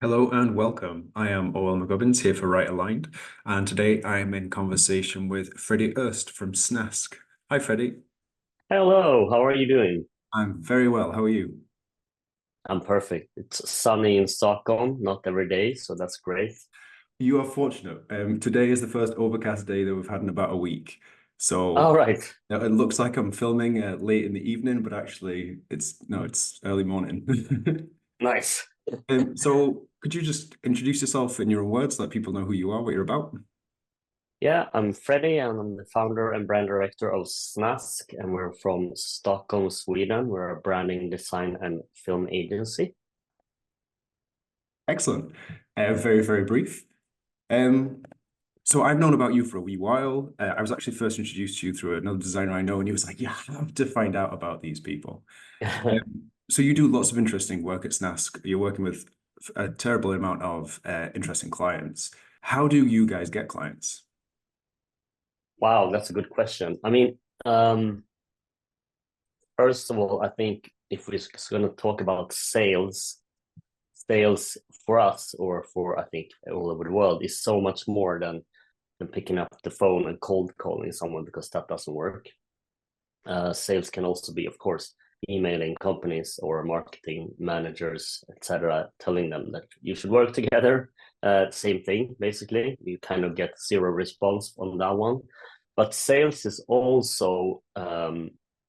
Hello and welcome. I am Owen McGubbins here for Right Aligned, and today I am in conversation with Freddie Öst from Snask. Hi, Freddie. Hello, how are you doing? I'm very well. How are you? I'm perfect. It's sunny in Stockholm, not every day, so that's great. You are fortunate. Today is the first overcast day that we've had in about a week. All So right, it looks like I'm filming late in the evening, but actually it's early morning. nice. So could you just introduce yourself in your own words, let people know who you are, what you're about? Yeah, I'm Freddie and I'm the founder and brand director of Snask, and we're from Stockholm, Sweden. We're a branding, design, and film agency. Excellent. Very, very brief. Um, So I've known about you for a wee while. I was actually first introduced to you through another designer I know, and he was like, "You have to find out about these people." So you do lots of interesting work at Snask. You're working with a terrible amount of interesting clients. How do you guys get clients? Wow, that's a good question. Um, first of all, I think if we're just going to talk about sales for us or for I think all over the world is so much more than picking up the phone and cold calling someone because that doesn't work. Sales can also be, of course, emailing companies or marketing managers, etc., telling them that you should work together. Same thing, basically. You kind of get zero response on that one. But sales is also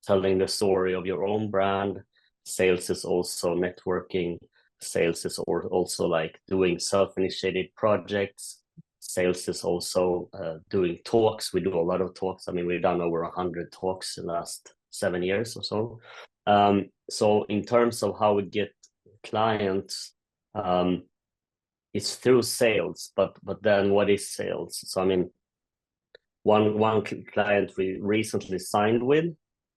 telling the story of your own brand. Sales is also networking. Sales is also like doing self-initiated projects. Sales is also doing talks. We do a lot of talks. I mean, we've done over 100 talks in the last 7 years or so. So in terms of how we get clients, it's through sales. But then what is sales? So I mean, one client we recently signed with,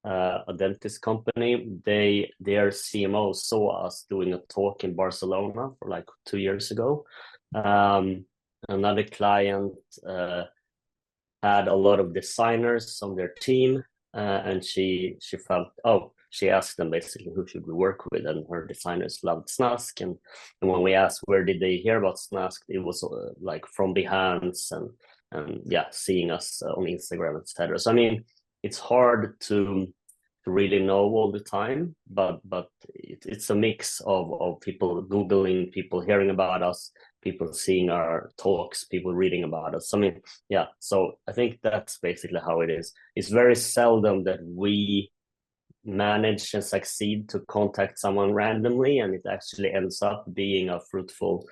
a dentist company, their CMO saw us doing a talk in Barcelona for like 2 years ago. Um, Another client had a lot of designers on their team, and she felt, oh, she asked them basically who should we work with, and her designers loved Snask, and when we asked where did they hear about Snask, it was like from Behance and yeah, seeing us on Instagram, etc. So I mean, it's hard to really know all the time, but it's a mix of people googling, people hearing about us, people seeing our talks, people reading about us. I mean, yeah, so I think that's basically how it is. It's very seldom that we manage and succeed to contact someone randomly and it actually ends up being a fruitful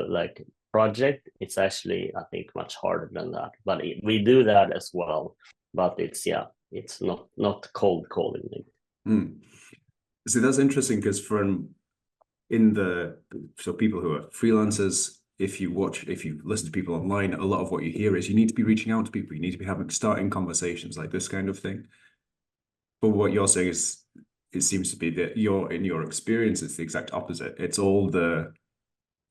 like project. It's actually, I think, much harder than that, but we do that as well. But it's, yeah, it's not cold calling. Hmm. See, that's interesting because in the so people who are freelancers, if you listen to people online, a lot of what you hear is you need to be reaching out to people, you need to be having starting conversations like this kind of thing. But what you're saying is, it seems to be that in your experience, it's the exact opposite. It's all the,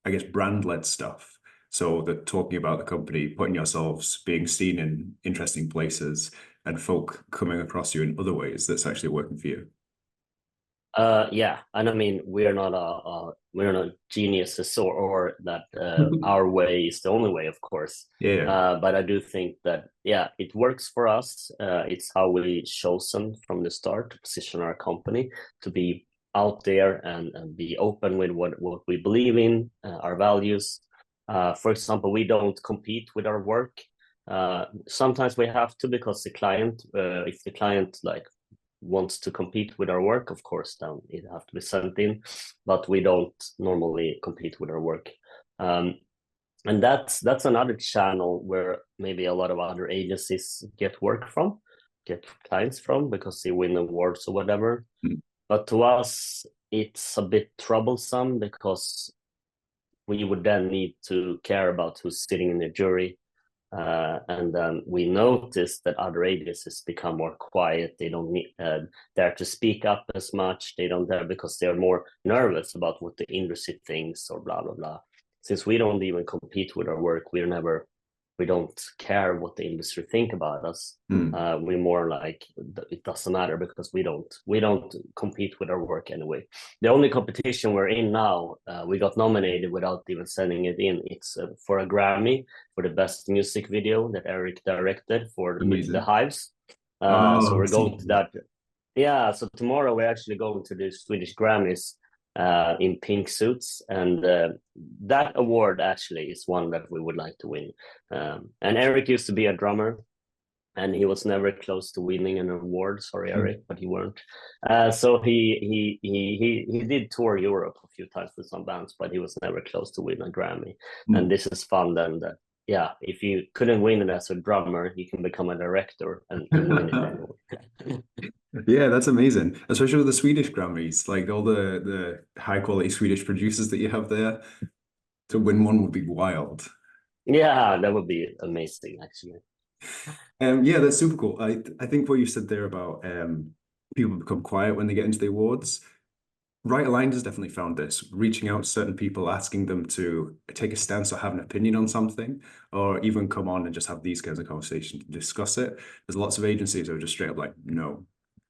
I guess, brand-led stuff. So that talking about the company, putting yourselves being seen in interesting places, and folk coming across you in other ways that's actually working for you. Yeah, and I mean we're not geniuses or that our way is the only way, of course. Yeah. But I do think that, yeah, it works for us. It's how we chosen from the start to position our company to be out there and be open with what we believe in, our values. For example, we don't compete with our work. Sometimes we have to because if the client like wants to compete with our work, of course, then it have to be sent in, but we don't normally compete with our work. Um, and that's another channel where maybe a lot of other agencies get clients from because they win awards or whatever. Mm. But to us, it's a bit troublesome because we would then need to care about who's sitting in the jury, and then we noticed that other agencies become more quiet. They don't need, dare to speak up as much. They don't dare because they're more nervous about what the industry thinks or blah, blah, blah. Since we don't even compete with our work, we're never we don't care what the industry think about us. We're more like, it doesn't matter because we don't compete with our work anyway. The only competition we're in now, we got nominated without even sending it in. It's for a Grammy for the best music video that Eric directed for the Hives. So we're going to that. Yeah, so tomorrow we're actually going to the Swedish Grammys in pink suits, and that award actually is one that we would like to win. And Eric used to be a drummer, and he was never close to winning an award. Sorry, Eric, but you weren't. So he did tour Europe a few times with some bands, but he was never close to win a Grammy. And this is fun then. That yeah, if you couldn't win it as a drummer, you can become a director and win it anyway. Yeah, that's amazing. Especially with the Swedish Grammys, like all the high quality Swedish producers that you have there. To win one would be wild. Yeah, that would be amazing, actually. Yeah, that's super cool. I think what you said there about people become quiet when they get into the awards. Right Aligned has definitely found this, reaching out to certain people, asking them to take a stance or have an opinion on something, or even come on and just have these kinds of conversations to discuss it. There's lots of agencies that are just straight up like, no,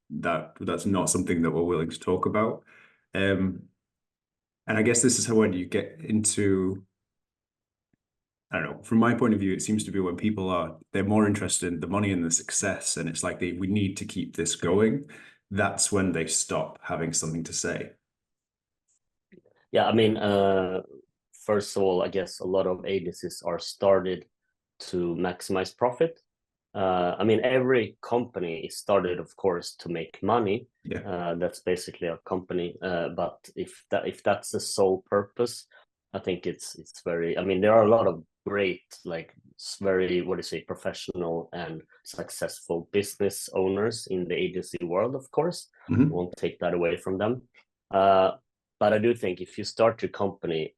that's not something that we're willing to talk about. And I guess this is how when you get into, I don't know, from my point of view, it seems to be when people they're more interested in the money and the success, and it's like we need to keep this going. That's when they stop having something to say. Yeah, I mean, first of all, I guess a lot of agencies are started to maximize profit. I mean, every company is started, of course, to make money. Yeah. That's basically a company. But if that's the sole purpose, I think it's very. I mean, there are a lot of great, like very, what do you say, professional and successful business owners in the agency world. Of course, won't take that away from them. But I do think if you start your company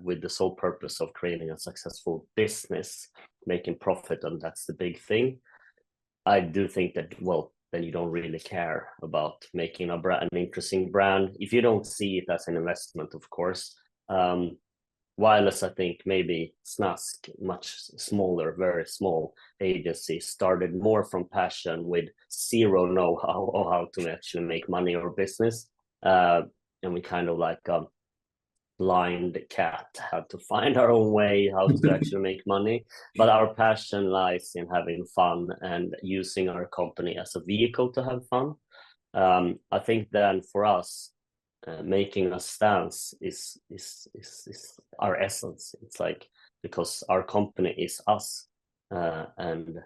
with the sole purpose of creating a successful business, making profit, and that's the big thing, I do think that, well, then you don't really care about making an interesting brand. If you don't see it as an investment, of course. Wireless, I think maybe Snask, much smaller, very small agency, started more from passion with zero know-how of how to actually make money or business. And we kind of like blind cat had to find our own way how to actually make money. But our passion lies in having fun and using our company as a vehicle to have fun. I think then for us, making a stance is our essence. It's like, because our company is us, and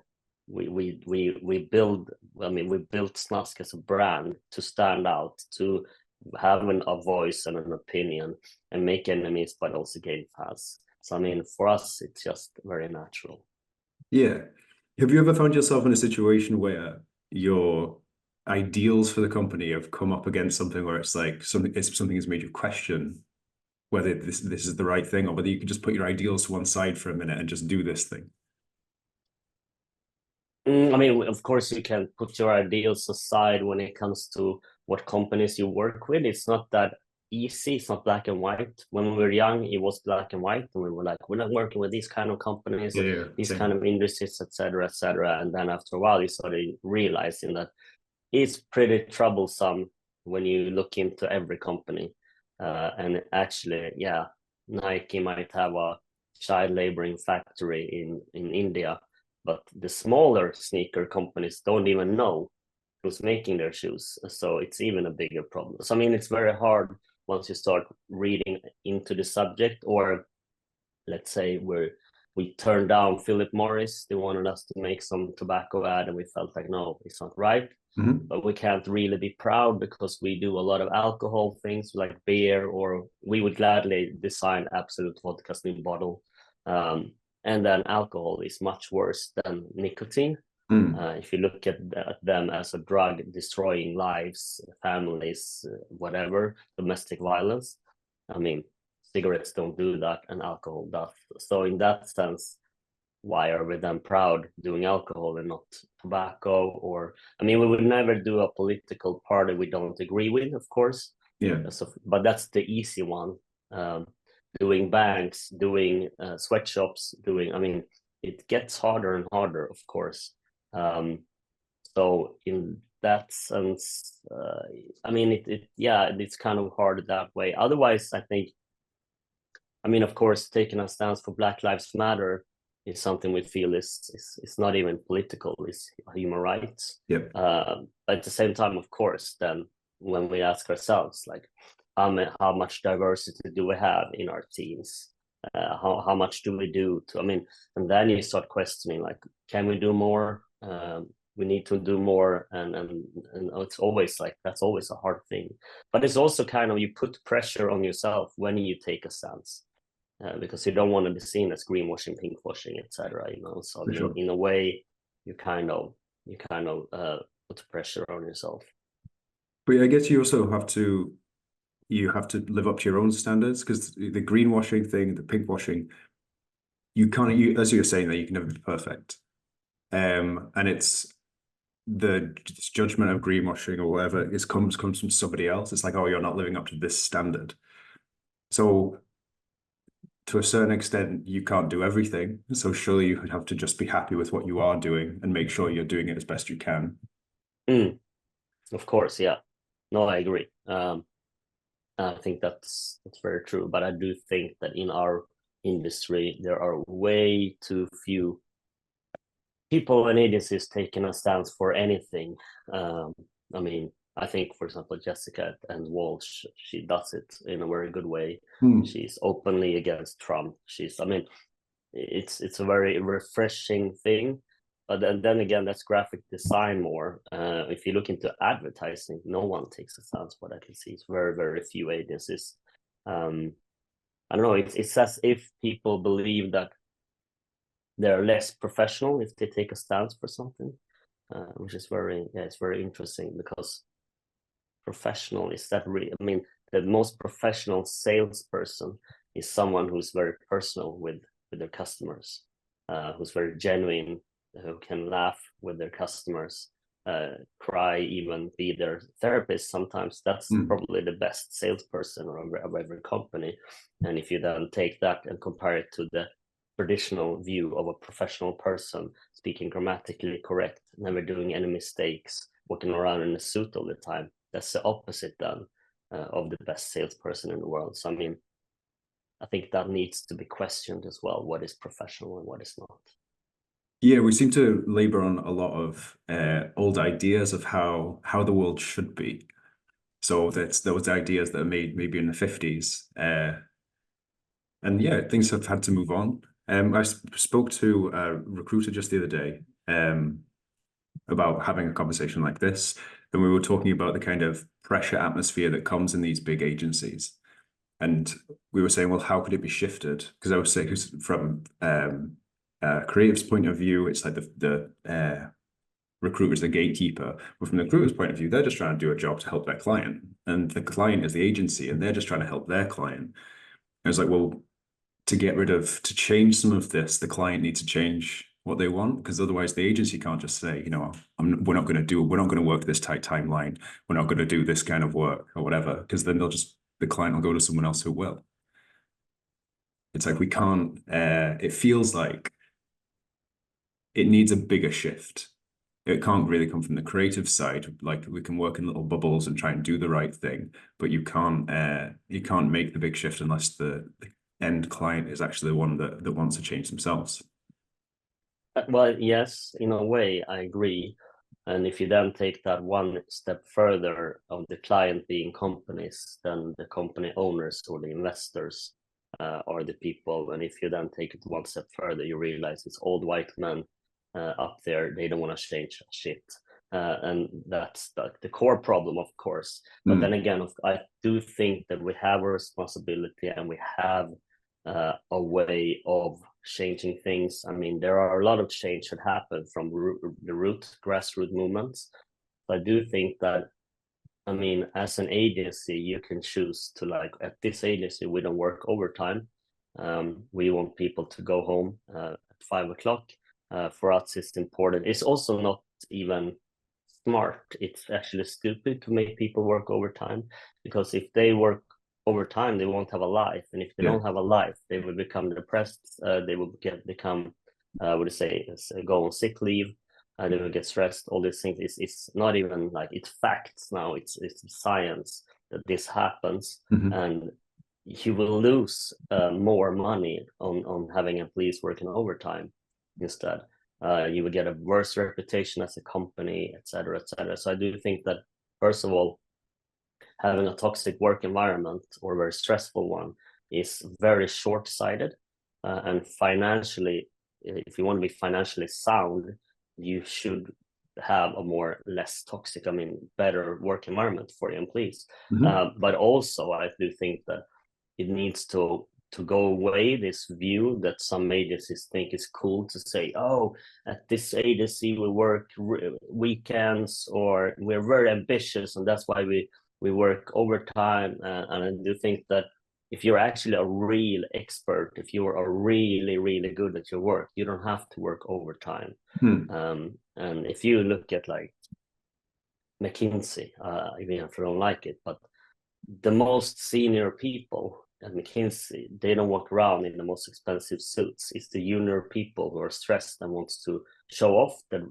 we build. I mean, we built Snask as a brand to stand out, to having a voice and an opinion, and make enemies but also gain fans. So I mean, for us, it's just very natural. Yeah. Have you ever found yourself in a situation where your ideals for the company have come up against something where it's like something has made you question whether this is the right thing, or whether you can just put your ideals to one side for a minute and just do this thing? I mean, of course, you can put your ideals aside when it comes to what companies you work with. It's not that easy. It's not black and white. When we were young, it was black and white, and we were like, we're not working with these kind of companies, these kind of industries, etc., etc. And then after a while, you started realizing that it's pretty troublesome when you look into every company. And actually, yeah, Nike might have a child laboring factory in India, but the smaller sneaker companies don't even know who's making their shoes. So it's even a bigger problem. So I mean, it's very hard once you start reading into the subject. Or let's say we turned down Philip Morris. They wanted us to make some tobacco ad, and we felt like, no, it's not right. But we can't really be proud because we do a lot of alcohol things like beer, or we would gladly design Absolute Vodka's new bottle. And then alcohol is much worse than nicotine. If you look at them as a drug destroying lives, families, whatever, domestic violence, I mean, cigarettes don't do that and alcohol does. So in that sense, why are we then proud doing alcohol and not tobacco? Or, I mean, we would never do a political party we don't agree with, of course. Yeah. So, but that's the easy one. Doing banks, doing sweatshops, I mean, it gets harder and harder, of course. So in that sense, I mean, it's kind of hard that way. Otherwise, I think, I mean, of course, taking a stance for Black Lives Matter is something we feel is not even political, it's human rights. Yep. But at the same time, of course, then when we ask ourselves, like, how much diversity do we have in our teams? How much do we do to, I mean, and then you start questioning, like, can we do more? We need to do more, and it's always like, that's always a hard thing. But it's also kind of, you put pressure on yourself when you take a stance. Because you don't want to be seen as greenwashing, pinkwashing, etc. You know, so Sure. in a way, you kind of put pressure on yourself. But I guess you also have to live up to your own standards, because the greenwashing thing, the pinkwashing, you can't, as you're saying, that you can never be perfect. And it's the judgment of greenwashing or whatever comes from somebody else. It's like, oh, you're not living up to this standard. So to a certain extent, you can't do everything. So surely you would have to just be happy with what you are doing and make sure you're doing it as best you can. Of course, yeah. No, I agree. I think that's very true. But I do think that in our industry, there are way too few people and agencies taking a stance for anything. I mean, I think, for example, Jessica and Walsh, she does it in a very good way. She's openly against Trump. I mean, it's a very refreshing thing. But then again, that's graphic design more. If you look into advertising, no one takes a stance. What I can see, it's very, very few agencies. I don't know. It's as if people believe that they're less professional if they take a stance for something, which is it's very interesting, because professional is that really, I mean, the most professional salesperson is someone who's very personal with their customers, who's very genuine, who can laugh with their customers, cry, even be their therapist sometimes. That's probably the best salesperson of every company. And if you then take that and compare it to the traditional view of a professional person, speaking grammatically correct, never doing any mistakes, walking around in a suit all the time, that's the opposite then of the best salesperson in the world. So I mean, I think that needs to be questioned as well, what is professional and what is not. Yeah, we seem to labor on a lot of old ideas of how the world should be. So that's those ideas that are made maybe in the 50s. And yeah, things have had to move on. I spoke to a recruiter just the other day about having a conversation like this, and we were talking about the kind of pressure atmosphere that comes in these big agencies. And we were saying, well, how could it be shifted? Because I was saying, from creative's point of view, it's like the recruiter's the gatekeeper. But from the recruiter's point of view, they're just trying to do a job to help their client. And the client is the agency, and they're just trying to help their client. I was like, well, to change some of this, the client needs to change what they want, because otherwise the agency can't just say, you know, we're not going to work this tight timeline. We're not going to do this kind of work or whatever, because then the client will go to someone else who will. It's like we can't, it feels like it needs a bigger shift. It can't really come from the creative side. Like, we can work in little bubbles and try and do the right thing, but you can't make the big shift unless the end client is actually the one that wants to change themselves. Well, yes, in a way, I agree. And if you then take that one step further, of the client being companies, then the company owners or the investors are the people. And if you then take it one step further, you realize it's old white men up there. They don't want to change shit. And that's the core problem, of course. But then again, I do think that we have a responsibility, and we have a way of changing things. I mean, there are a lot of change that happen from the grassroots movements. I do think that, I mean, as an agency, you can choose to, like, at this agency, we don't work overtime. We want people to go home at 5 o'clock. For us, it's important. It's also not even smart. It's actually stupid to make people work overtime, because if they work over time, they won't have a life, and if they don't have a life, they will become depressed. They will become would say go on sick leave, and they will get stressed. All these things it's not even like it's facts now. It's science that this happens, and you will lose more money on having employees working overtime instead. You will get a worse reputation as a company, etc., etc. So I do think that, first of all, having a toxic work environment or a very stressful one is very short-sighted, and financially, if you want to be financially sound, you should have a more less toxic, I mean, better work environment for your employees. But also, I do think that it needs to go away this view that some agencies think is cool to say, oh, at this agency we work weekends, or we're very ambitious and that's why we work overtime. And I do think that if you're actually a real expert, if you are really, really good at your work, you don't have to work overtime. And if you look at like McKinsey, even if you don't like it, but the most senior people at McKinsey, they don't walk around in the most expensive suits. It's the junior people who are stressed and wants to show off that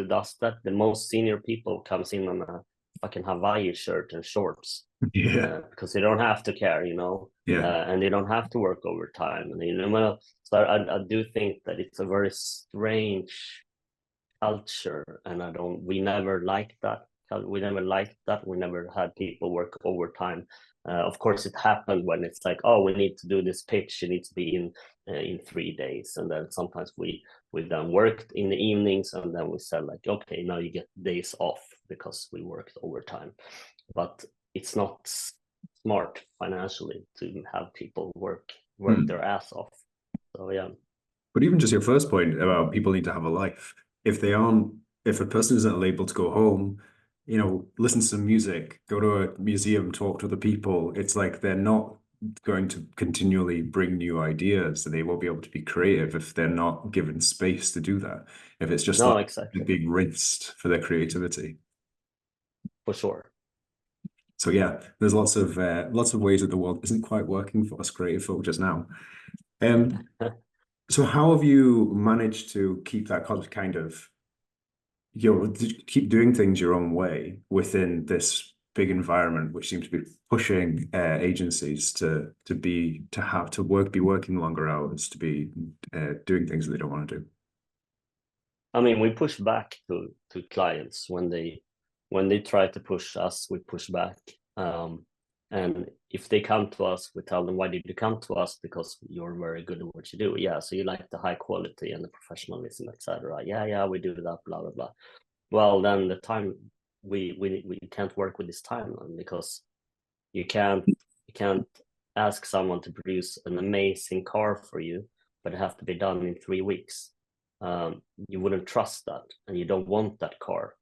does that. The most senior people comes in on a fucking Hawaii shirt and shorts. Because they don't have to care, you know. And they don't have to work overtime. And you know, so I do think that it's a very strange culture, and we never liked that. We never liked that. We never had people work overtime. Of course, it happened when it's like, oh, we need to do this pitch. It needs to be in 3 days, and then sometimes we then worked in the evenings, and then we said like, okay, now you get days off because we worked overtime. But it's not smart financially to have people work their ass off. So yeah. But even just your first point about people need to have a life. If a person isn't able to go home, you know, listen to some music, go to a museum, talk to other people, it's like they're not going to continually bring new ideas. So they won't be able to be creative if they're not given space to do that. If it's just like exactly. being rinsed for their creativity. For sure. So yeah, there's lots of ways that the world isn't quite working for us creative folk just now. So how have you managed to keep that kind of, you know, keep doing things your own way within this big environment, which seems to be pushing agencies to be working longer hours, to be doing things that they don't want to do? I mean, we push back to clients when they try to push us. We push back, and if they come to us, we tell them, why did you come to us? Because you're very good at what you do. Yeah, so you like the high quality and the professionalism, etc. Yeah, we do that, blah blah blah. Well, then the time we can't work with this timeline, because you can't ask someone to produce an amazing car for you, but it has to be done in 3 weeks. You wouldn't trust that, and you don't want that car,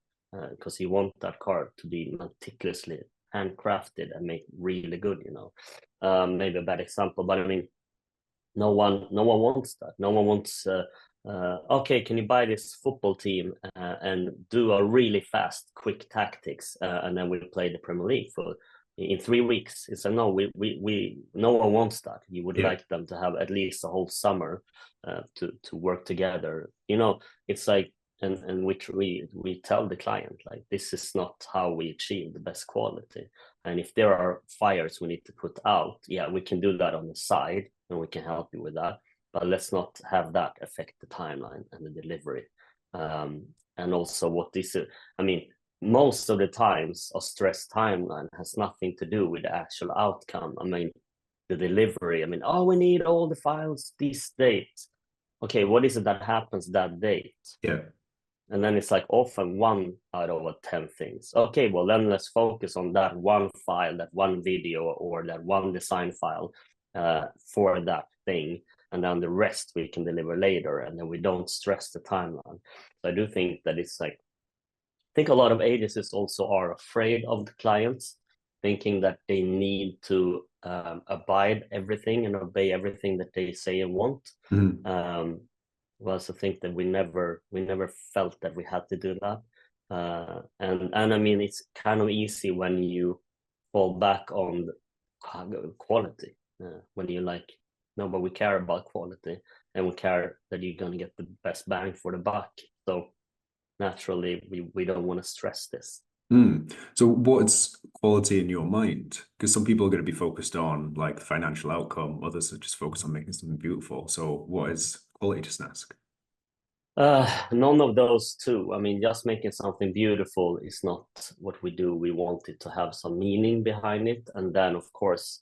because you want that car to be meticulously handcrafted and make really good, you know. Maybe a bad example, but I mean, no one wants that. No one wants okay, can you buy this football team and do a really fast quick tactics, and then we'll play the Premier League for in 3 weeks. It's a no. We no one wants that. You would like them to have at least a whole summer to work together, you know. It's like, and we tell the client, like, this is not how we achieve the best quality. And if there are fires we need to put out, yeah, we can do that on the side and we can help you with that, but let's not have that affect the timeline and the delivery. And also what this is, I mean, most of the times a stress timeline has nothing to do with the actual outcome. I mean, the delivery, I mean, oh, we need all the files this date. Okay, what is it that happens that date? Yeah. And then it's like often 1 out of 10 things. Okay, well, then let's focus on that one file, that one video, or that one design file for that thing. And then the rest we can deliver later. And then we don't stress the timeline. So I do think that it's like, I think a lot of agencies also are afraid of the clients, thinking that they need to abide everything and obey everything that they say and want. We also think that we never felt that we had to do that. And I mean, it's kind of easy when you fall back on quality, when you like No, but we care about quality, and we care that you're going to get the best bang for the buck. So naturally, we don't want to stress this. So what's quality in your mind? Because some people are going to be focused on like the financial outcome, others are just focused on making something beautiful. So what is quality, just ask? None of those two. I mean, just making something beautiful is not what we do. We want it to have some meaning behind it. And then, of course,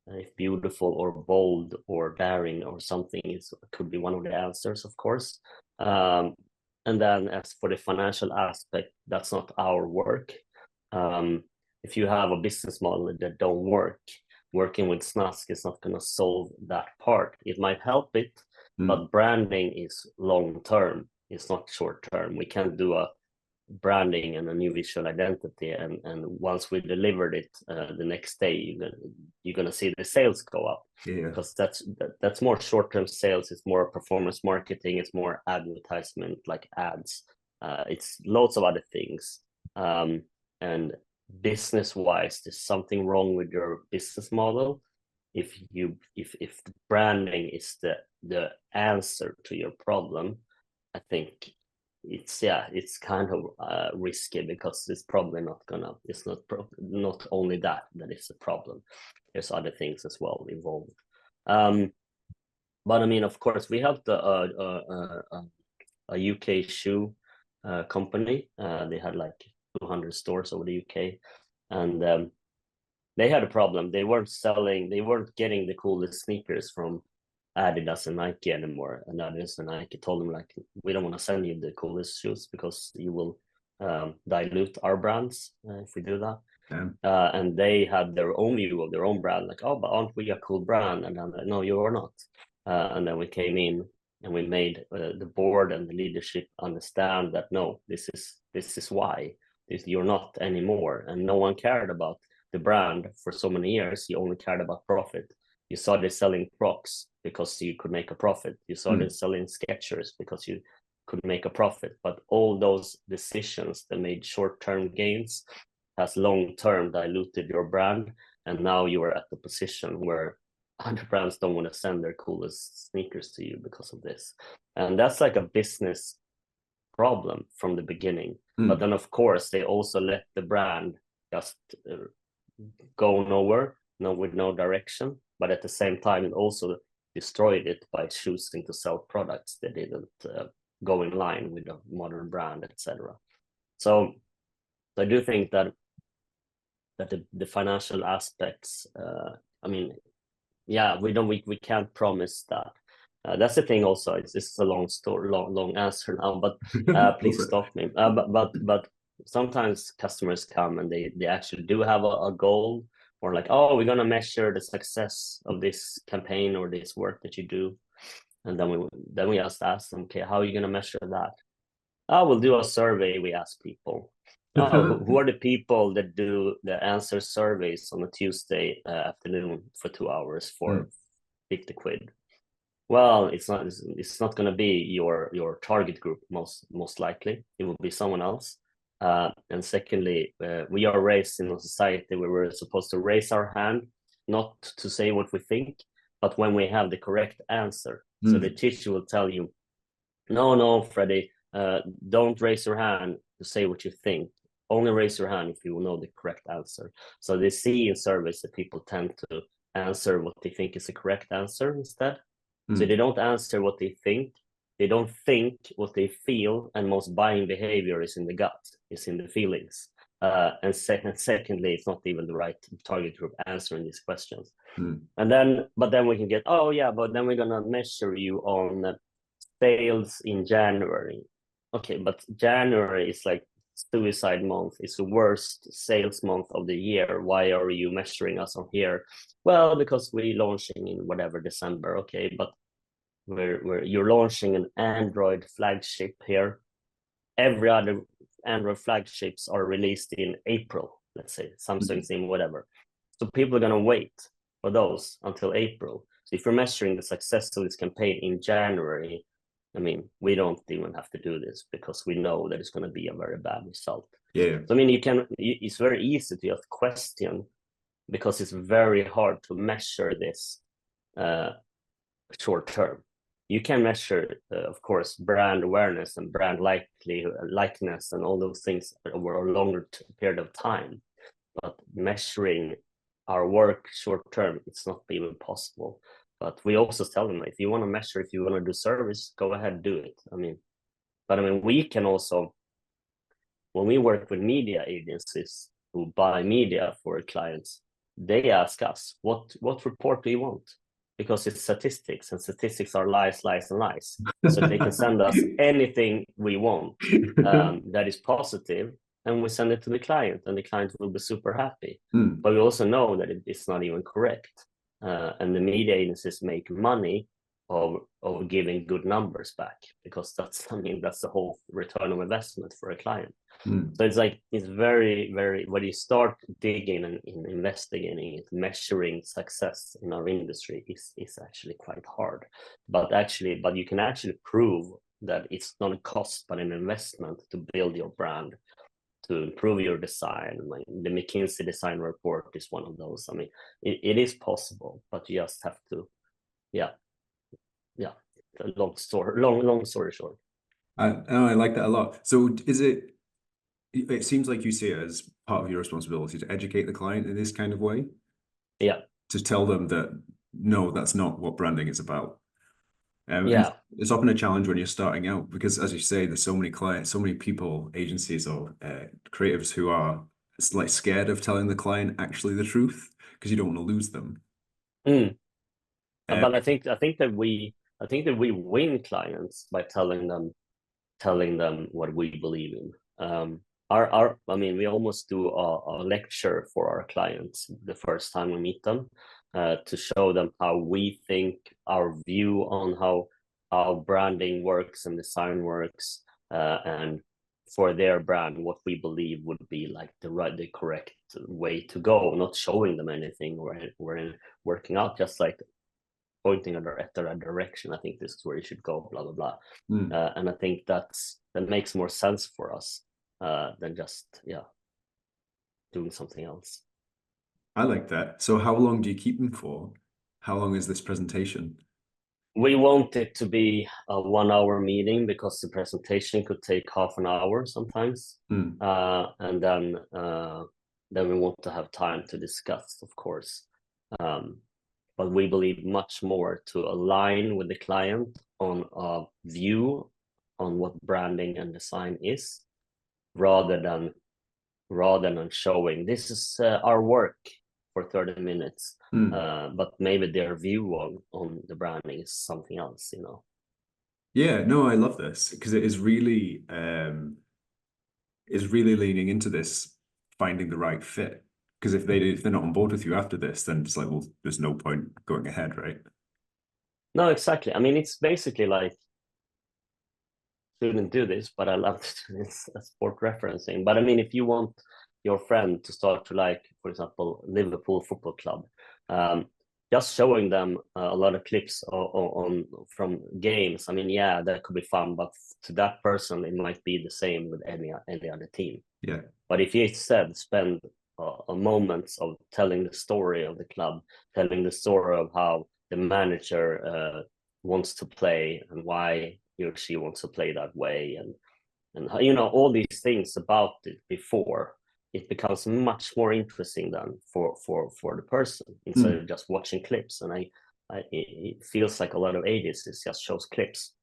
if beautiful or bold or daring or something is could be one of the answers, of course. And then as for the financial aspect, that's not our work. If you have a business model that don't work, working with Snask is not going to solve that part. It might help it, but branding is long term. It's not short term. We can't do a branding and a new visual identity, and once we delivered it, the next day you're gonna see the sales go up. Yeah. Because that's more short term sales. It's more performance marketing. It's more advertisement, like ads. It's loads of other things. And business wise, there's something wrong with your business model if the branding is the answer to your problem. I think it's kind of risky, because it's probably not gonna, it's not only that is a problem. There's other things as well involved. But I mean, of course, we helped a UK shoe company. They had like 200 stores over the UK, and they had a problem. They weren't getting the coolest sneakers from Adidas and Nike anymore. And Adidas and Nike told them, like, we don't want to send you the coolest shoes because you will dilute our brands if we do that. And they had their own view of their own brand, like, oh, but aren't we a cool brand? And then, no, you are not. And then we came in and we made the board and the leadership understand that no, this is why you're not anymore. And no one cared about the brand for so many years. You only cared about profit. You started selling Crocs because you could make a profit. You started selling Skechers because you could make a profit. But all those decisions that made short-term gains has long-term diluted your brand. And now you are at the position where other brands don't want to send their coolest sneakers to you because of this. And that's like a business problem from the beginning. But then, of course, they also let the brand just go nowhere, with no direction. But at the same time, it also destroyed it by choosing to sell products that didn't go in line with a modern brand, etc. So I do think that the financial aspects, I mean, yeah, we can't promise that. That's the thing. Also, this is a long story, long answer now, but please stop me. But sometimes customers come and they actually do have a goal, or like, oh, we're gonna measure the success of this campaign or this work that you do, and then we just ask them, okay, how are you gonna measure that? Oh, we'll do a survey. We ask people. Oh, who are the people that do the answer surveys on a Tuesday afternoon for 2 hours for 50 quid? Well, it's not going to be your target group, most likely. It will be someone else. And secondly, we are raised in a society where we're supposed to raise our hand, not to say what we think, but when we have the correct answer. So the teacher will tell you, no, Freddie, don't raise your hand to say what you think. Only raise your hand if you will know the correct answer. So they see in surveys that people tend to answer what they think is the correct answer instead. So they don't answer what they think. They don't think what they feel, and most buying behavior is in the gut, is in the feelings. And secondly, it's not even the right target group answering these questions. But then we can get, oh yeah, but then we're gonna measure you on sales in January. Okay, but January is like suicide month. It's the worst sales month of the year. Why are you measuring us on here? Well, because we're launching in whatever December. Okay, but you're launching an Android flagship here. Every other Android flagships are released in April, let's say, Samsung's in whatever. So people are gonna wait for those until April. So if you're measuring the success of this campaign in January, I mean, we don't even have to do this because we know that it's going to be a very bad result. Yeah. So I mean, it's very easy to just question, because it's very hard to measure this short term. You can measure, of course, brand awareness and brand likeness and all those things over a longer period of time. But measuring our work short term, it's not even possible. But we also tell them, if you want to measure, if you want to do service, go ahead, do it. But we can also, when we work with media agencies who buy media for clients, they ask us, what report do you want? Because it's statistics, and statistics are lies, lies, and lies. So they can send us anything we want that is positive, and we send it to the client, and the client will be super happy. But we also know that it's not even correct. And the media agencies make money of giving good numbers back, because that's the whole return of investment for a client. So it's very, very, when you start digging and investigating it, measuring success in our industry is actually quite hard. But you can actually prove that it's not a cost but an investment to build your brand, to improve your design. Like the McKinsey design report is one of those. It is possible, but you just have to, long story short. I like that a lot. So it seems like you see it as part of your responsibility to educate the client in this kind of way. Yeah. To tell them that, no, that's not what branding is about. It's often a challenge when you're starting out, because as you say, there's so many clients, so many people, agencies or creatives who are like scared of telling the client actually the truth because you don't want to lose them. But I think that we win clients by telling them what we believe in. We almost do a lecture for our clients the first time we meet them, to show them how we think, our view on how branding works and design works, and for their brand, what we believe would be like the correct way to go. Not showing them anything we're working out, just like pointing at the direction. I think this is where you should go, blah blah blah. And I think that makes more sense for us than just doing something else. I like that. So how long do you keep them for? How long is this presentation? We want it to be a 1 hour meeting, because the presentation could take half an hour sometimes. And then we want to have time to discuss, of course. But we believe much more to align with the client on a view on what branding and design is, rather than showing this is our work for 30 minutes. But maybe their view on the branding is something else, Yeah, no, I love this, because it is really leaning into this, finding the right fit. Because if they're not on board with you after this, then it's like, well, there's no point going ahead, right? No, exactly. It's basically like, shouldn't do this, but I love to do this as sport referencing. But if you want your friend to start to like, for example, Liverpool Football Club, just showing them a lot of clips from games. That could be fun, but to that person, it might be the same with any other team. Yeah. But if you instead spend moments of telling the story of the club, telling the story of how the manager wants to play and why he or she wants to play that way, and all these things about it before, it becomes much more interesting than for the person, instead of just watching clips. And it feels like a lot of agencies just shows clips.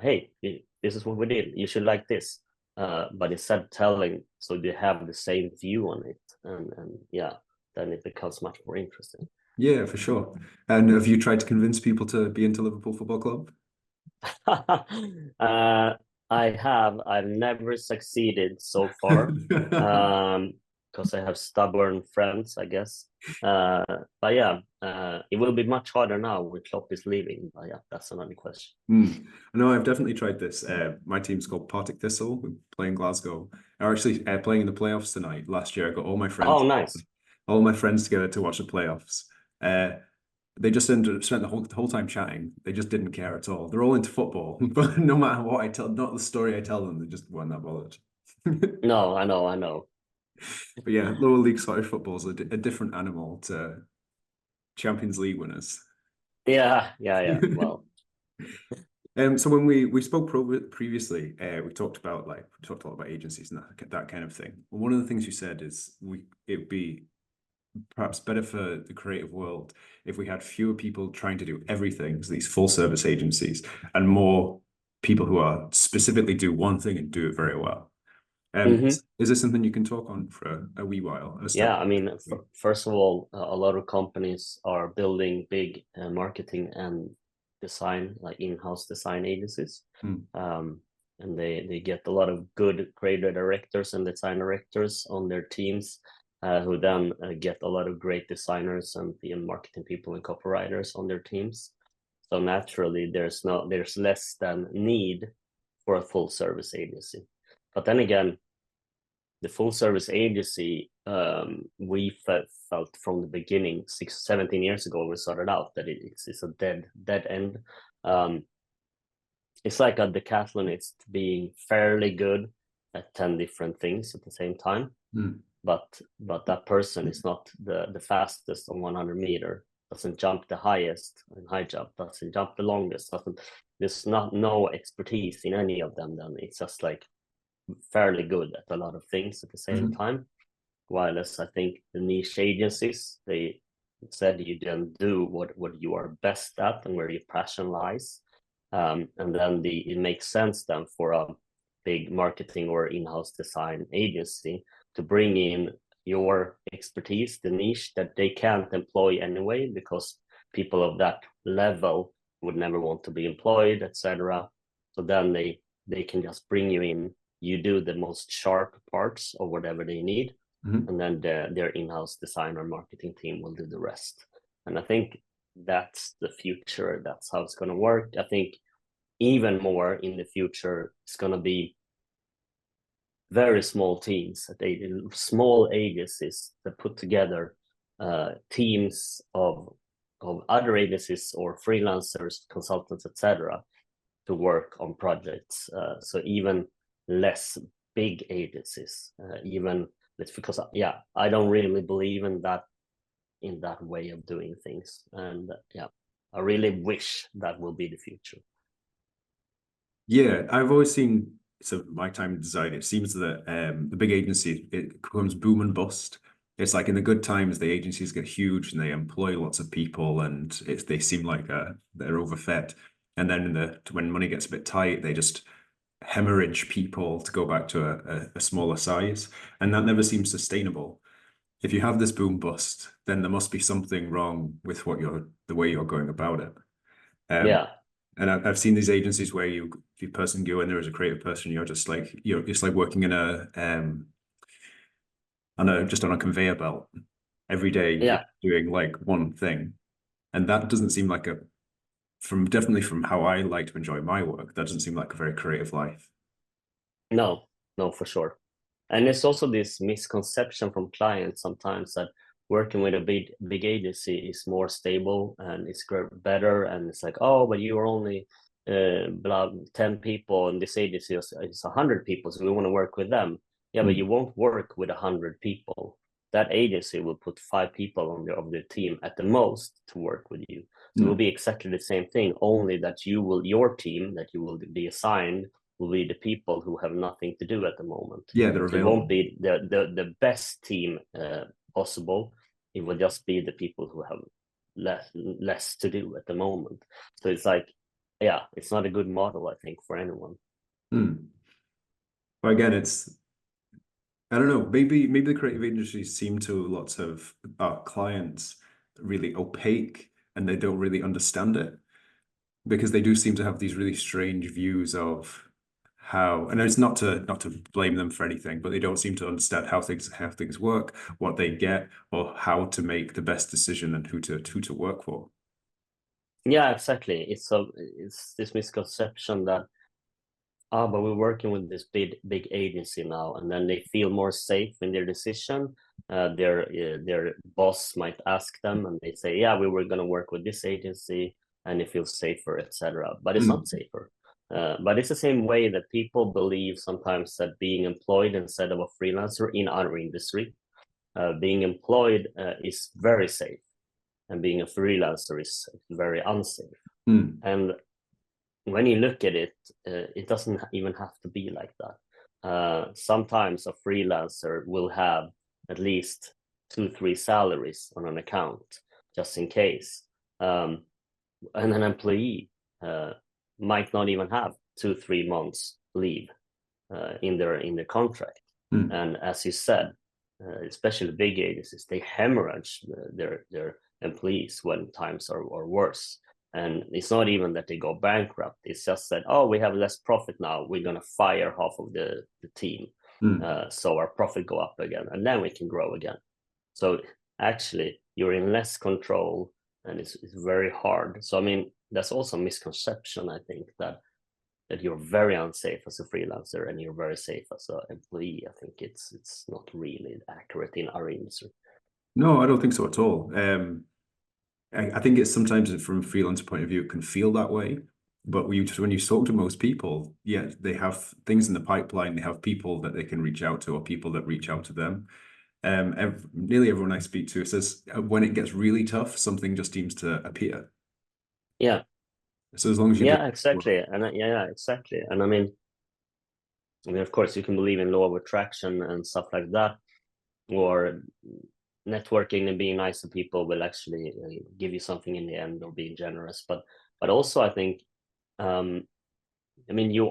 Hey, this is what we did. You should like this. But instead telling, so they have the same view on it, and then it becomes much more interesting. Yeah, for sure. And have you tried to convince people to be into Liverpool Football Club? I've never succeeded so far, because I have stubborn friends, I guess. But it will be much harder now when Klopp is leaving. But that's another question. No, I've definitely tried this. My team's called Partick Thistle. We play in Glasgow. Are actually playing in the playoffs tonight. Last year, I got all my friends. Oh, nice. All my friends together to watch the playoffs. They just spent the whole time chatting. They just didn't care at all. They're all into football, but no matter what I tell, not the story I tell them, they just weren't that bothered. No, I know. But yeah, lower league Scottish football is a different animal to Champions League winners. Yeah. Well, So when we spoke previously, we talked about we talked a lot about agencies and that kind of thing. One of the things you said is it'd be perhaps better for the creative world if we had fewer people trying to do everything, so these full service agencies, and more people who are specifically do one thing and do it very well. hmm Is this something you can talk on for a wee while? yeah. I mean, first of all, a lot of companies are building big marketing and design, like in-house design agencies. Hmm. And they get a lot of good creative directors and design directors on their teams, who then get a lot of great designers and marketing people and copywriters on their teams. So naturally, there's less than need for a full service agency. But then again, the full service agency, we felt from the beginning, 17 years ago when we started out, that it's a dead end. Um, it's like a decathlonist being fairly good at 10 different things at the same time. Hmm. But that person is not the fastest on 100 meter, doesn't jump the highest in high jump, doesn't jump the longest, doesn't there's not no expertise in any of them. Then it's just like fairly good at a lot of things at the same Mhm. time. While as I think the niche agencies, they said you then do what you are best at and where your passion lies. And then it makes sense then for a big marketing or in-house design agency to bring in your expertise, the niche that they can't employ anyway, because people of that level would never want to be employed, etc. So then they can just bring you in, you do the most sharp parts of whatever they need, Mhm. and then their in-house design or marketing team will do the rest. And I think that's the future. That's how it's going to work. I think even more in the future, it's going to be very small teams, small agencies that put together teams of other agencies or freelancers, consultants, etc., to work on projects. So even less big agencies, even it's because I don't really believe in that way of doing things, and I really wish that will be the future. Yeah, I've always seen, so my time in design, it seems that the big agency, it becomes boom and bust. It's like in the good times, the agencies get huge and they employ lots of people and they seem like they're overfed. And then when money gets a bit tight, they just hemorrhage people to go back to a smaller size. And that never seems sustainable. If you have this boom bust, then there must be something wrong with the way you're going about it. Um, Yeah, and I've seen these agencies where if you person go in there as a creative person, you're just like working in just on a conveyor belt. Every day you're yeah. doing like one thing. And that doesn't seem like definitely from how I like to enjoy my work, that doesn't seem like a very creative life. No, no, for sure. And it's also this misconception from clients sometimes that working with a big agency is more stable and it's better. And it's like, oh, but you're only 10 people, and this agency is 100 people, so we want to work with them. Yeah, but you Hmm. won't work with 100 people. That agency will put 5 people of their team at the most to work with you. So it will Hmm. be exactly the same thing, only that your team that you will be assigned will be the people who have nothing to do at the moment. Yeah, they're So it won't available. be the best team possible. It will just be the people who have less to do at the moment. So it's like, yeah, it's not a good model, I think, for anyone. Hmm. But again, I don't know, maybe the creative industries seem to lots of our clients really opaque and they don't really understand it, because they do seem to have these really strange views of how, and it's not to blame them for anything, but they don't seem to understand how things work, what they get, or how to make the best decision and who to work for. Yeah, exactly. It's this misconception that but we're working with this big agency now, and then they feel more safe in their decision. Their boss might ask them, and they say, "Yeah, we were going to work with this agency, and it feels safer, etc." But it's not Hmm. safer. But it's the same way that people believe sometimes that being employed instead of a freelancer in our industry, being employed is very safe. and being a freelancer is very unsafe. Mm. And when you look at it, it doesn't even have to be like that. Sometimes a freelancer will have at least 2-3 salaries on an account just in case, and an employee might not even have 2-3 months leave in their contract. Mm. And as you said, especially big agencies, they hemorrhage their employees when times are worse. And it's not even that they go bankrupt. It's just that, oh, we have less profit now. We're going to fire half of the team. Mm. So our profit go up again, and then we can grow again. So actually, you're in less control, and it's very hard. So, I mean, that's also a misconception, I think, that you're very unsafe as a freelancer and you're very safe as an employee. I think it's not really accurate in our industry. No, I don't think so at all. I think it's sometimes from a freelance point of view, it can feel that way. But when you talk to most people, yeah, they have things in the pipeline. They have people that they can reach out to, or people that reach out to them. Nearly everyone I speak to says when it gets really tough, something just seems to appear. Yeah. So as long as you yeah, exactly. And yeah, exactly. And I mean, of course, you can believe in law of attraction and stuff like that, or networking and being nice to people will actually give you something in the end, or being generous. But also, I think, I mean, you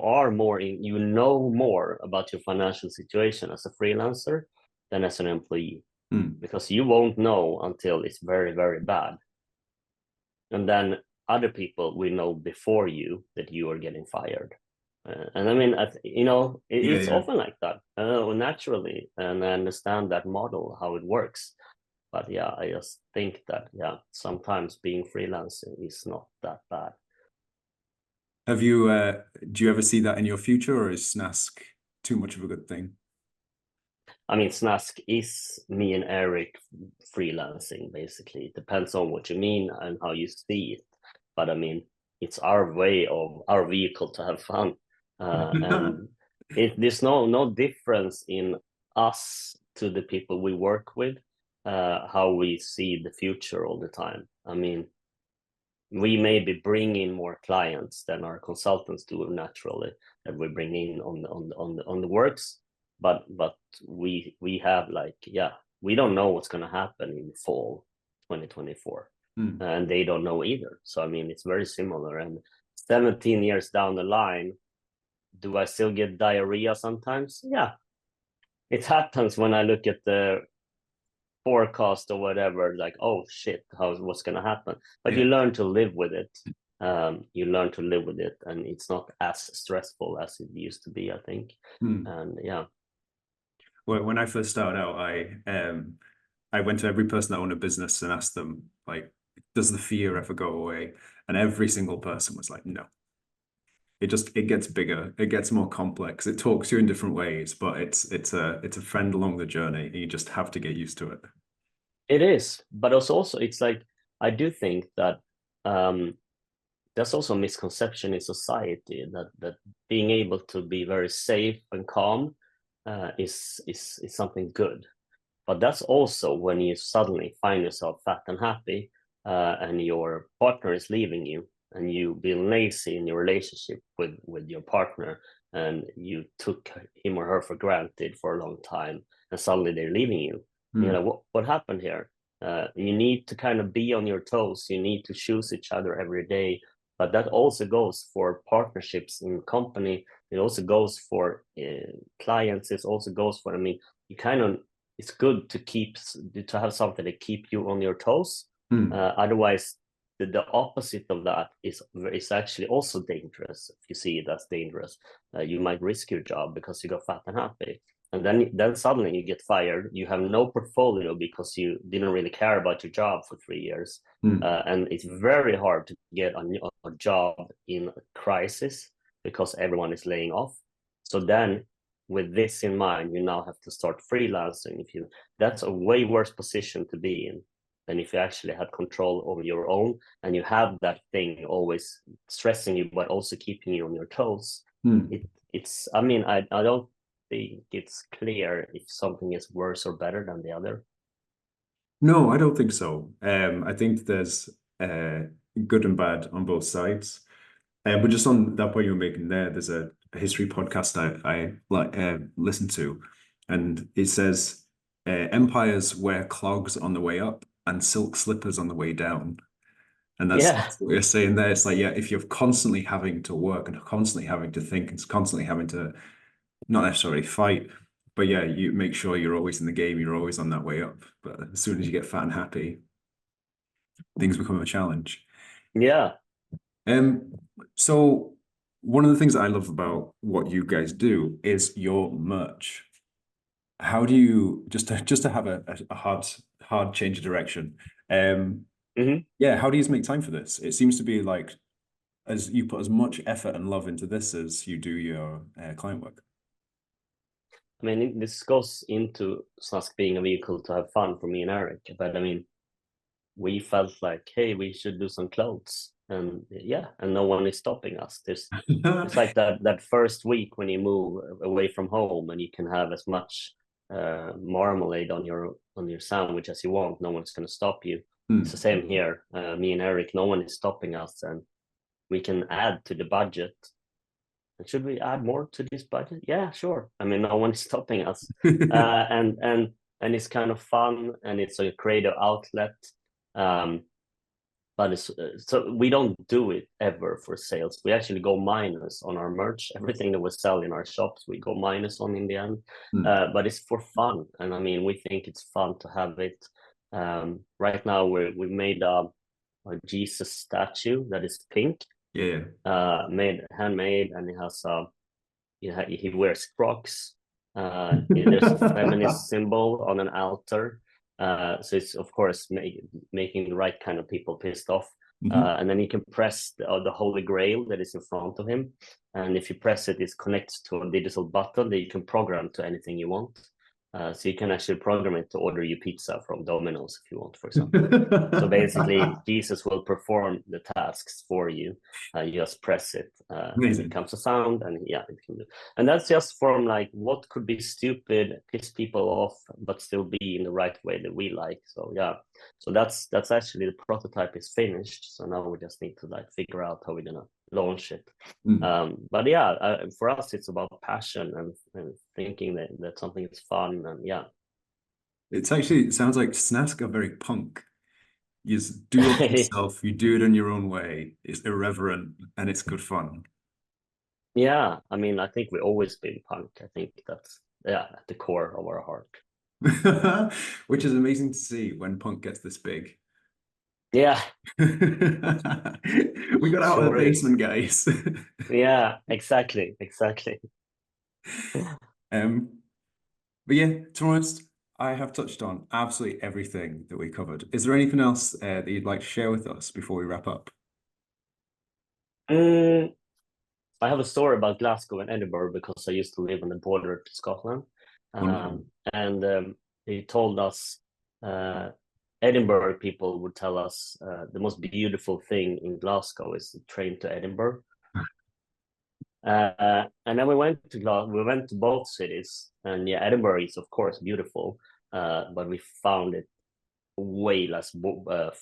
know more about your financial situation as a freelancer than as an employee, because you won't know until it's very, very bad. And then other people will know before you that you are getting fired. And I mean, it's often like that, naturally. And I understand that model, how it works. But yeah, I just think that, yeah, sometimes being freelancing is not that bad. Have you, do you ever see that in your future, or is Snask too much of a good thing? I mean, Snask is me and Eric freelancing, basically. It depends on what you mean and how you see it. But I mean, it's our way of our vehicle to have fun. And there's no difference in us to the people we work with, how we see the future all the time. I mean, we maybe bring in more clients than our consultants do naturally, that we bring in on the works, but we have, like, yeah, we don't know what's going to happen in fall 2024, and they don't know either. So I mean, it's very similar. And 17 years down the line, do I still get diarrhea sometimes? Yeah, it happens when I look at the forecast or whatever, like, oh shit, what's going to happen? But you learn to live with it. You learn to live with it, and it's not as stressful as it used to be, I think. And yeah. Well, when I first started out, I went to every person that owned a business and asked them, like, does the fear ever go away? And every single person was like, no. It gets bigger, it gets more complex, it talks to you in different ways, but it's a friend along the journey, and you just have to get used to it. It is, but also it's like, I do think that there's also a misconception in society that being able to be very safe and calm is something good. But that's also when you suddenly find yourself fat and happy, and your partner is leaving you, and you be lazy in your relationship with your partner, and you took him or her for granted for a long time, and suddenly they're leaving you. You know, what happened here? You need to kind of be on your toes. You need to choose each other every day. But that also goes for partnerships in company. It also goes for clients. It also goes for, I mean, you kind of, it's good to have something to keep you on your toes. Otherwise, the opposite of that is actually also dangerous. If you see it as dangerous, you might risk your job because you got fat and happy, and then suddenly you get fired. You have no portfolio because you didn't really care about your job for 3 years, and it's very hard to get a job in a crisis because everyone is laying off. So then, with this in mind, you now have to start freelancing. That's a way worse position to be in than if you actually had control over your own, and you have that thing always stressing you but also keeping you on your toes. It's, I mean, I don't think it's clear if something is worse or better than the other. No, I don't think so. I think there's good and bad on both sides. But just on that point you were making there, there's a history podcast I like listen to, and it says empires wear clogs on the way up and silk slippers on the way down. And Yeah, that's what you're saying there. It's like, yeah, if you're constantly having to work and constantly having to think and constantly having to not necessarily fight, but yeah, you make sure you're always in the game, you're always on that way up. But as soon as you get fat and happy, things become a challenge. yeah. Um, so one of the things I love about what you guys do is your merch. How do you just to have a hard change of direction? Um, Hmm. yeah, how do you make time for this? It seems to be like as you put as much effort and love into this as you do your client work. I mean, this goes into Snask being a vehicle to have fun for me and Eric. But I mean, we felt like, hey, we should do some clothes, and yeah, and no one is stopping us. It's like that first week when you move away from home and you can have as much marmalade on your sandwich as you want. No one's going to stop you. It's the Hmm. same here. Me and Eric, no one is stopping us, and we can add to the budget. And should we add more to this budget? Yeah, sure. I mean, no one is stopping us, and it's kind of fun, and it's a creative outlet. Um, but it's so we don't do it ever for sales. We actually go minus on our merch. Everything that we sell in our shops, we go minus on in the end. Hmm. But it's for fun, and I mean, we think it's fun to have it. Right now, we made a Jesus statue that is pink, Yeah. made handmade, and it has he wears Crocs. There's a feminist symbol on an altar. So it's of course making the right kind of people pissed off. Mhm. And then you can press the Holy Grail that is in front of him. And if you press it, it connects to a digital button that you can program to anything you want. So you can actually program it to order you pizza from Domino's if you want, for example. So basically, Jesus will perform the tasks for you. You just press it, and it Amazing. comes a sound, and yeah, it can do. And that's just from like what could be stupid, piss people off, but still be in the right way that we like. So yeah, so that's actually the prototype is finished. So now we just need to like figure out how we're gonna launch it. Mm. But yeah, for us, it's about passion and thinking that something is fun, and yeah. It sounds like Snask are very punk. You just do it yourself, you do it in your own way. It's irreverent and it's good fun. Yeah, I mean, I think we've always been punk. I think that's yeah at the core of our heart. Which is amazing to see when punk gets this big. Yeah, We got out of the sure is. basement, guys. Yeah, exactly, exactly. Um, but yeah, to be honest, I have touched on absolutely everything that we covered. Is there anything else that you'd like to share with us before we wrap up? Mm, I have a story about Glasgow and Edinburgh because I used to live on the border to Scotland, Wonderful. and he told us Edinburgh people would tell us the most beautiful thing in Glasgow is the train to Edinburgh. And then we went to both cities, and yeah, Edinburgh is of course beautiful, but we found it way less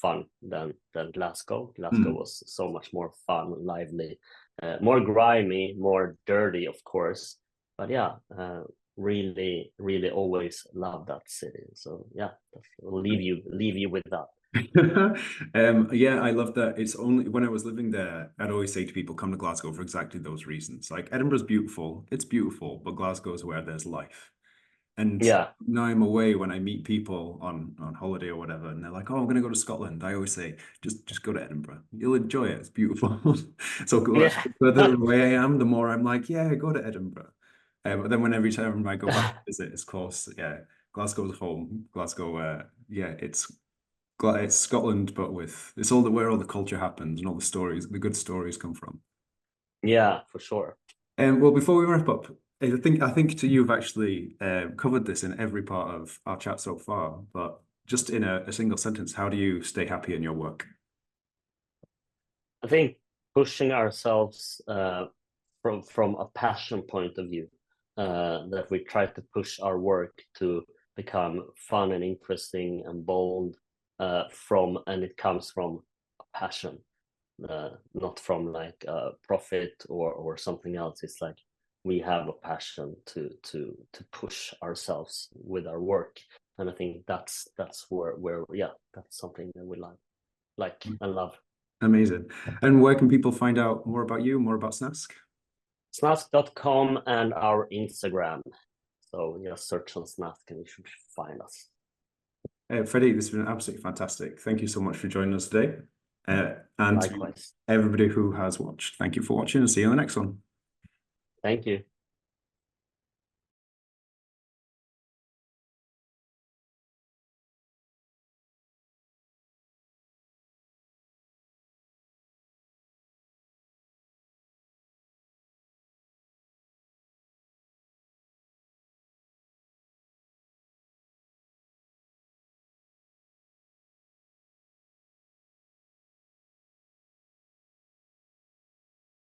fun than Glasgow. Glasgow Hmm. was so much more fun, lively, more grimy, more dirty, of course. But yeah, really, really always love that city. So yeah, I'll leave you with that. Yeah, I love that. It's only when I was living there, I'd always say to people, come to Glasgow for exactly those reasons. Like Edinburgh's beautiful, it's beautiful, but Glasgow's where there's life. And Yeah, now I'm away when I meet people on holiday or whatever, and they're like, "Oh, I'm going to go to Scotland." I always say, "Just go to Edinburgh. You'll enjoy it. It's beautiful." So yeah. the further away I am, the more I'm like, "Yeah, go to Edinburgh." But then when every time I go back to visit, it's close. Yeah, Glasgow's home. Glasgow, yeah, it's Scotland, but with it's all the where all the culture happens and all the stories, the good stories come from. Yeah, for sure. Well, before we wrap up, I think to you've actually covered this in every part of our chat so far, but just in a single sentence, how do you stay happy in your work? I think pushing ourselves from a passion point of view, that we try to push our work to become fun and interesting and bold and it comes from a passion, not from like profit or something else. It's like we have a passion to push ourselves with our work, and I think that's where yeah, that's something that we like and love. Amazing. And where can people find out more about you, more about Snask? Snask.com and our Instagram. So just search on Snask and you should find us. Freddie, this has been absolutely fantastic. Thank you so much for joining us today. And Likewise. to everybody who has watched, thank you for watching, and see you on the next one. Thank you.